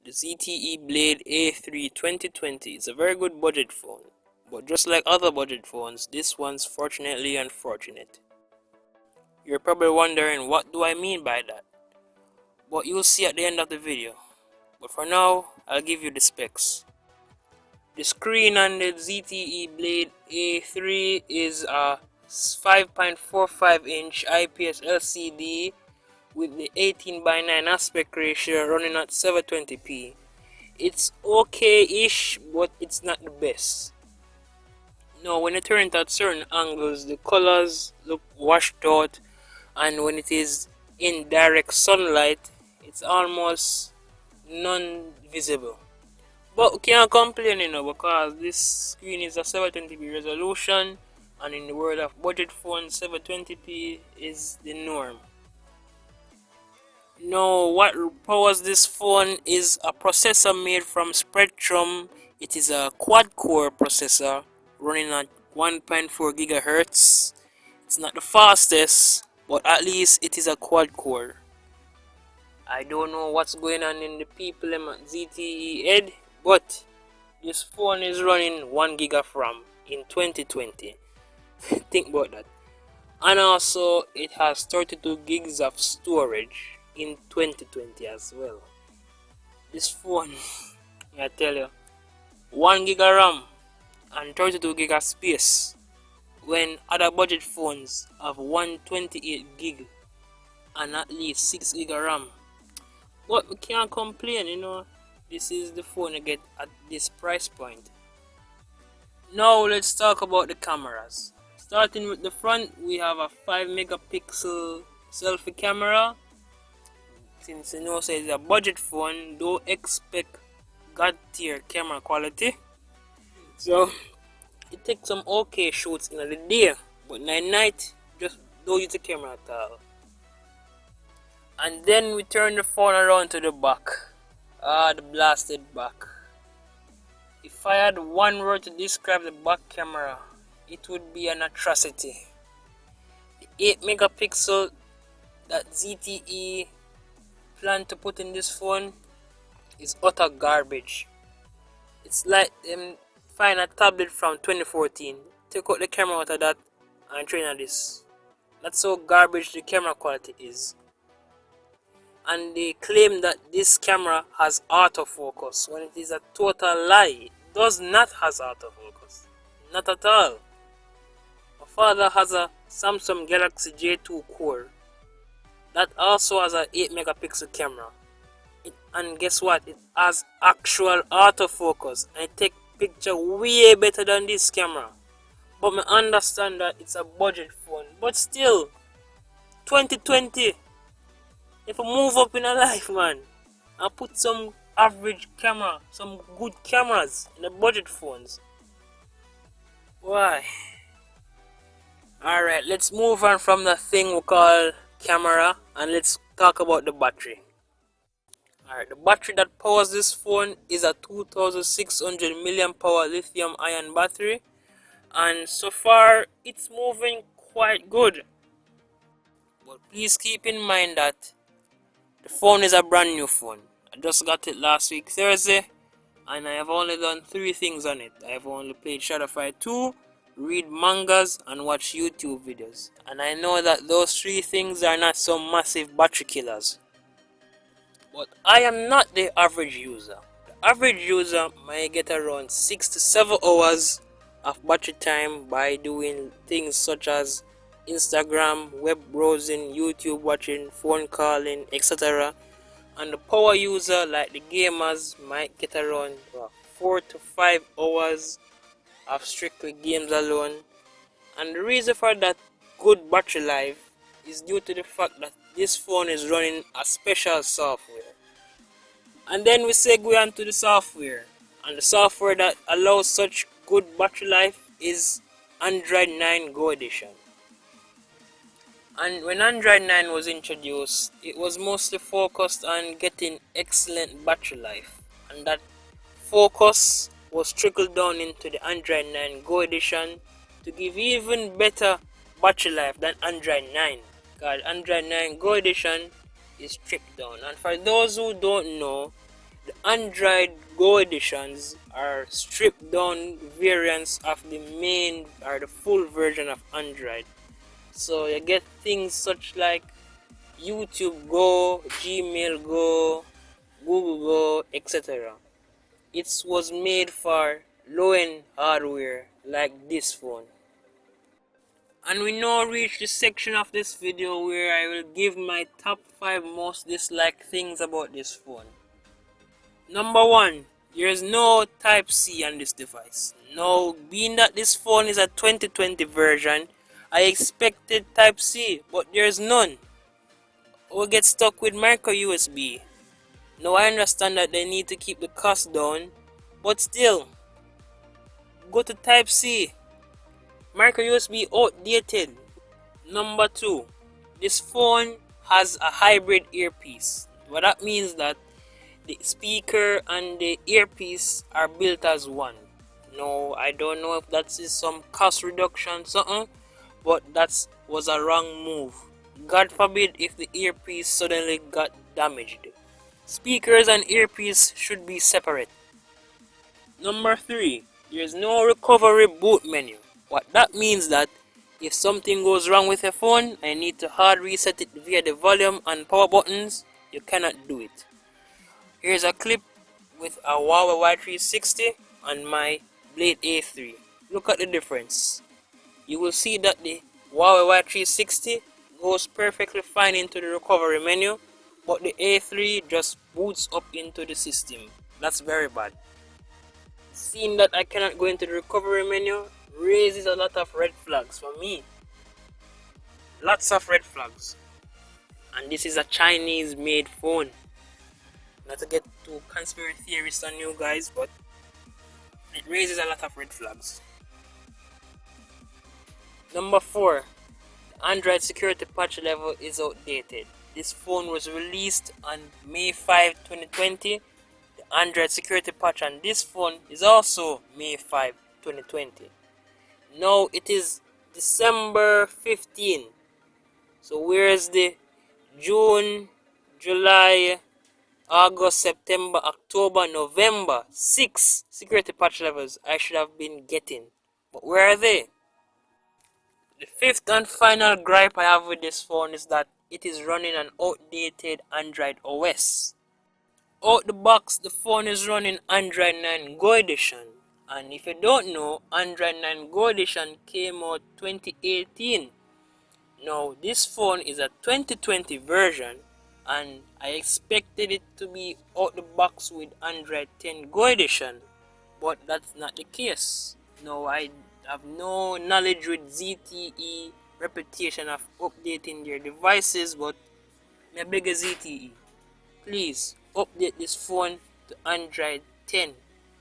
The ZTE Blade A3 2020 is a very good budget phone, but just like other budget phones, this one's fortunately unfortunate. You're probably wondering what do I mean by that, but you'll see at the end of the video. But for now, I'll give you the specs. The screen on the ZTE Blade A3 is a 5.45-inch IPS LCD with the 18:9 aspect ratio running at 720p. It's okay-ish, but it's not the best. Now, when you turn it at certain angles, the colors look washed out, and when it is in direct sunlight, it's almost non-visible. But we can't complain, because this screen is a 720p resolution, and in the world of budget phones, 720p is the norm. Now, what powers this phone is a processor made from Spectrum. It is a quad-core processor running at 1.4 GHz. It's not the fastest, but at least it is a quad-core. I don't know what's going on in the people at ZTE head, but this phone is running 1 GB of RAM in 2020. Think about that. And also, it has 32 gigs of storage in 2020 as well. This phone, I tell you, 1 GB RAM and 32 GB of space, when other budget phones have 128 GB and at least 6 GB RAM. But we can't complain, this is the phone you get at this price point. Now let's talk about the cameras. Starting with the front, we have a 5 megapixel selfie camera. Since it's a budget phone, don't expect god tier camera quality. So it takes some okay shots in the day, but night just don't use the camera at all. And then we turn the phone around to the back. The blasted back. If I had one word to describe the back camera, it would be an atrocity. The 8 megapixel that ZTE plan to put in this phone is utter garbage. It's like them find a tablet from 2014, take out the camera out of that and train on this. That's how garbage the camera quality is. And they claim that this camera has autofocus, when it is a total lie. It does not have autofocus, not at all. My father has a Samsung Galaxy J2 core that also has an 8 megapixel camera, and guess what, it has actual autofocus and it takes picture way better than this camera. But I understand that it's a budget phone, but still 2020, if I move up in a life, man, and put some average camera, some good cameras in the budget phones. Why? Alright, let's move on from the thing we call camera and let's talk about the battery. Alright, the battery that powers this phone is a 2600 mAh lithium ion battery, and so far it's moving quite good. But please keep in mind that the phone is a brand new phone. I just got it last week Thursday, and I have only done 3 things on it. I have only played Shadowfire 2, read mangas, and watch YouTube videos. And I know that those 3 things are not some massive battery killers. But I am not the average user. The average user might get around 6 to 7 hours of battery time by doing things such as Instagram, web browsing, YouTube watching, phone calling, etc. And the power user, like the gamers, might get around 4 to 5 hours of strictly games alone. And the reason for that good battery life is due to the fact that this phone is running a special software. And then we segue on to the software. And the software that allows such good battery life is Android 9 Go Edition. And when Android 9 was introduced, it was mostly focused on getting excellent battery life. And that focus was trickled down into the Android 9 Go Edition to give even better battery life than Android 9. Because Android 9 Go Edition is stripped down. And for those who don't know, The Android Go editions are stripped down variants of the main or the full version of Android. So you get things such like YouTube Go, Gmail Go, Google Go, etc. It was made for low-end hardware like this phone. And we now reach the section of this video where I will give my top 5 most disliked things about this phone. Number 1. There is no Type-C on this device. Now, being that this phone is a 2020 version, I expected Type-C, but there is none. We'll get stuck with micro USB. Now I understand that they need to keep the cost down, but still, go to Type-C. Micro USB outdated. Number 2, this phone has a hybrid earpiece. What that means that the speaker and the earpiece are built as one. No, I don't know if that is some cost reduction something, but that was a wrong move. God forbid if the earpiece suddenly got damaged. Speakers and earpiece should be separate. Number 3, there is no recovery boot menu. What that means that if something goes wrong with your phone and you need to hard reset it via the volume and power buttons, you cannot do it. Here's a clip with a Huawei Y360 and my Blade A3. Look at the difference. You will see that the Huawei Y360 goes perfectly fine into the recovery menu, but the A3 just boots up into the system. That's very bad. Seeing that I cannot go into the recovery menu raises a lot of red flags for me. Lots of red flags. And this is a Chinese made phone. Not to get too conspiracy theorist on you guys, but it raises a lot of red flags. Number 4, the Android security patch level is outdated. This phone was released on May 5, 2020. The Android security patch on this phone is also May 5, 2020. Now it is December 15. So where's the June, July, August, September, October, November 6 security patch levels I should have been getting? But where are they? The fifth and final gripe I have with this phone is that it is running an outdated Android OS. Out the box, the phone is running Android 9 Go edition. And if you don't know, Android 9 Go edition came out 2018. Now this phone is a 2020 version, and I expected it to be out the box with Android 10 Go edition, but that's not the case. Now I have no knowledge with ZTE reputation of updating their devices, but I beg a ZTE, please update this phone to Android 10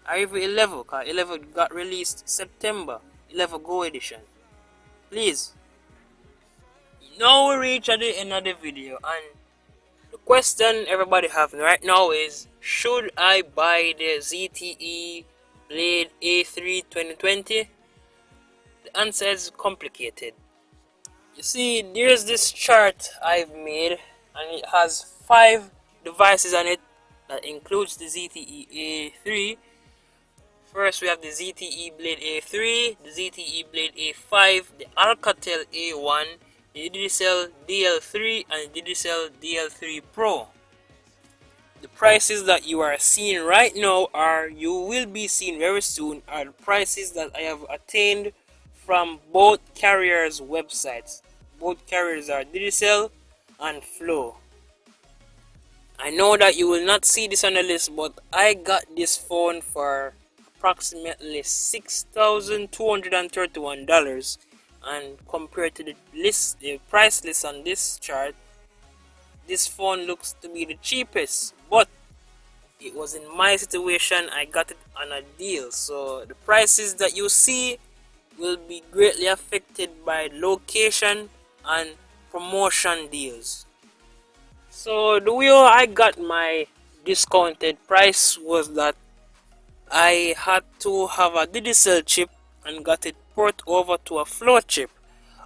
or even 11, because 11 got released September, 11 Go edition. Please. Now we reach at the end of the video, and the question everybody have right now is, should I buy the ZTE Blade A3 2020? The answer is complicated. You see, there's this chart I've made, and it has 5 devices on it that includes the ZTE A3. First we have the ZTE Blade A3, the ZTE Blade A5, the Alcatel A1, the Digicel DL3 and Digicel DL3 Pro. The prices that you are seeing right now, or you will be seeing very soon, are the prices that I have attained from both carriers' websites. Both carriers are Digicel and Flow. I know that you will not see this on the list, but I got this phone for approximately $6,231, and compared to the price list on this chart, this phone looks to be the cheapest. But it was in my situation, I got it on a deal, so the prices that you see will be greatly affected by location and promotion deals. So the way I got my discounted price was that I had to have a Digicel chip and got it port over to a Flow chip,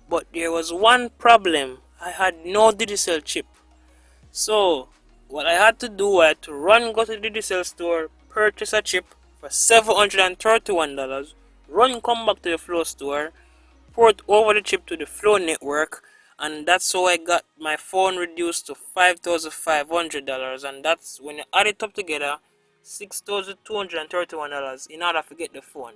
but there was one problem. I had no Digicel chip. So what I had to do was to go to the DSL store, purchase a chip for $731, come back to the Flow store, port over the chip to the Flow network, and that's how I got my phone reduced to $5,500, and that's when you add it up together, $6,231 in order to get the phone.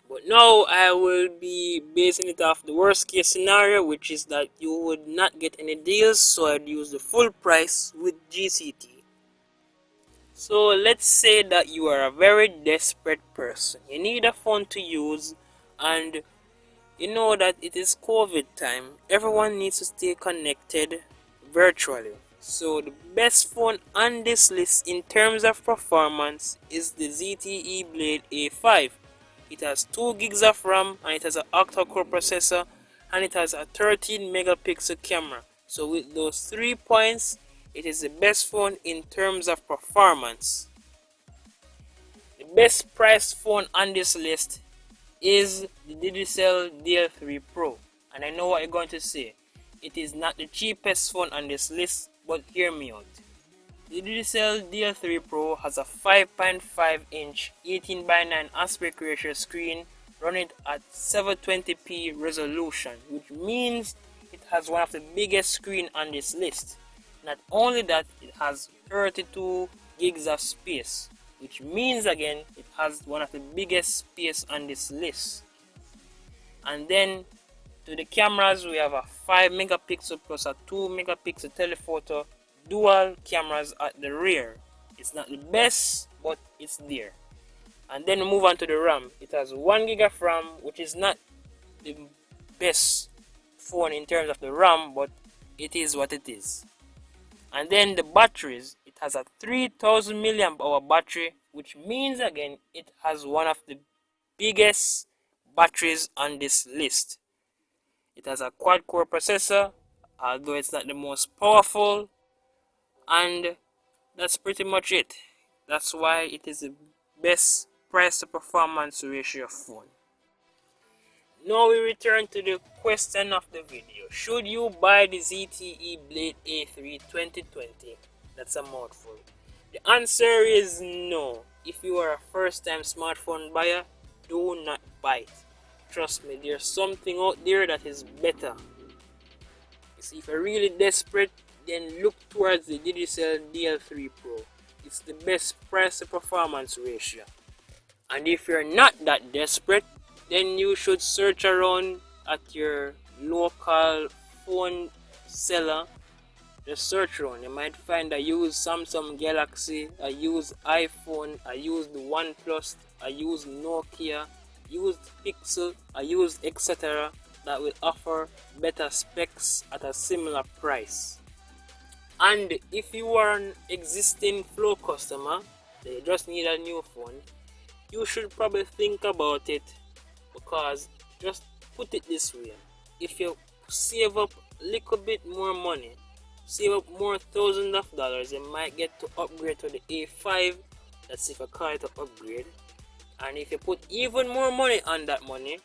But now I will be basing it off the worst case scenario, which is that you would not get any deals, so I'd use the full price with GCT. So let's say that you are a very desperate person. You need a phone to use, and you know that it is COVID time. Everyone needs to stay connected virtually. So the best phone on this list in terms of performance is the ZTE Blade A5. It has 2 gigs of RAM, and it has an octa-core processor, and it has a 13 megapixel camera. So with those 3 points, it is the best phone in terms of performance. The best priced phone on this list is the Digicel DL3 Pro. And I know what you're going to say. It is not the cheapest phone on this list, but hear me out. The Digicel DL3 Pro has a 5.5 inch 18:9 aspect ratio screen running at 720p resolution, which means it has one of the biggest screen on this list. Not only that, it has 32 gigs of space, which means again it has one of the biggest space on this list. And then to the cameras, we have a 5 megapixel plus a 2 megapixel telephoto, dual cameras at the rear. It's not the best, but it's there. And then we move on to the RAM. It has 1 gig of RAM, which is not the best phone in terms of the RAM, but it is what it is. And then the batteries, it has a 3000 milliamp hour battery, which means again it has one of the biggest batteries on this list. It has a quad core processor, although it's not the most powerful, and that's pretty much it. That's why it is the best price to performance ratio phone. Now we return to the question of the video. Should you buy the ZTE Blade A3 2020? That's a mouthful. The answer is no. If you are a first time smartphone buyer, do not buy it. Trust me, there's something out there that is better. You see, if you're really desperate, then look towards the Digicel DL3 Pro. It's the best price to performance ratio. And if you're not that desperate, then you should search around at your local phone seller. Just search around. You might find a used Samsung Galaxy, a used iPhone, a used OnePlus, a used Nokia, used Pixel, a used etc. that will offer better specs at a similar price. And if you are an existing Flow customer that you just need a new phone, you should probably think about it, because just put it this way: if you save up a little bit more money, save up more thousands of dollars, you might get to upgrade to the A5. That's if you call it an upgrade. And if you put even more money on that money,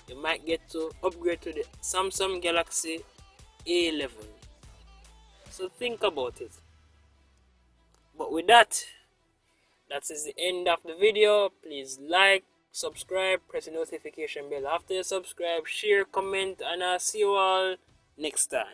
you might get to upgrade to the Samsung Galaxy A11. So think about it. But with that, that is the end of the video. Please like, subscribe, press the notification bell after you subscribe, share, comment, and I'll see you all next time.